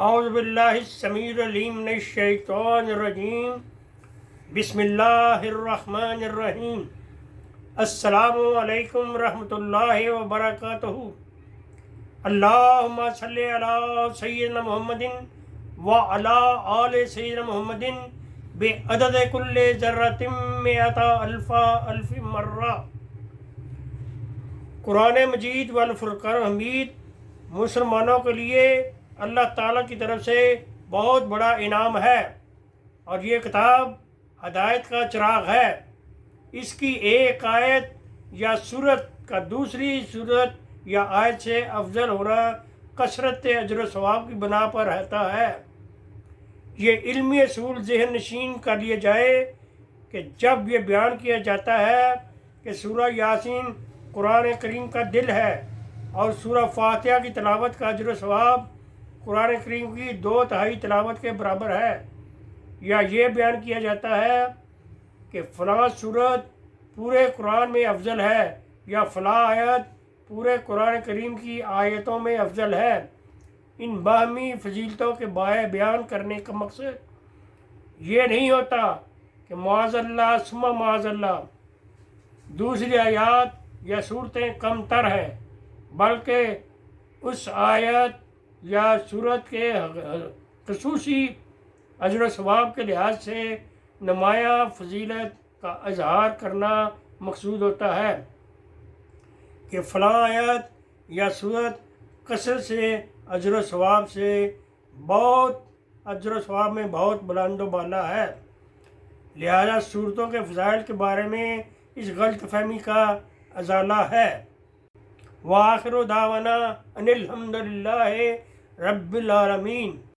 اعوذ باللہ السمیع العلیم من الشیطان الرجیم بسم اللہ الرحمن الرحیم السلام علیکم ورحمۃ اللہ وبرکاتہ اللہم صلی علی سیدنا محمد وعلی آل سیدنا محمد بعدد کل ذرۃ مئۃ الف مرہ۔ قرآن مجید والفرقان حمید مسلمانوں کے لیے اللہ تعالیٰ کی طرف سے بہت بڑا انعام ہے، اور یہ کتاب ہدایت کا چراغ ہے۔ اس کی ایک آیت یا سورت کا دوسری سورت یا آیت سے افضل ہونا کثرت اجر و ثواب کی بنا پر رہتا ہے۔ یہ علمی اصول ذہن نشین کر لیا جائے کہ جب یہ بیان کیا جاتا ہے کہ سورہ یاسین قرآن کریم کا دل ہے اور سورہ فاتحہ کی تلاوت کا اجر و ثواب قرآن کریم کی 2/3 تلاوت کے برابر ہے، یا یہ بیان کیا جاتا ہے کہ فلاں سورت پورے قرآن میں افضل ہے یا فلاں آیت پورے قرآن کریم کی آیتوں میں افضل ہے، ان باہمی فضیلتوں کے بارے بیان کرنے کا مقصد یہ نہیں ہوتا کہ معاذ اللہ ثم معاذ اللہ دوسری آیات یا صورتیں کم تر ہیں، بلکہ اس آیت یا سورت کے خصوصی اجر و ثواب کے لحاظ سے نمایاں فضیلت کا اظہار کرنا مقصود ہوتا ہے کہ فلاں آیت یا سورت کثرت سے اجر و ثواب سے بہت اجر و ثواب میں بہت بلند و بالا ہے، لہذا صورتوں کے فضائل کے بارے میں اس غلط فہمی کا ازالہ ہے۔ وآخر دعوانا ان الحمد للہ رب العالمین۔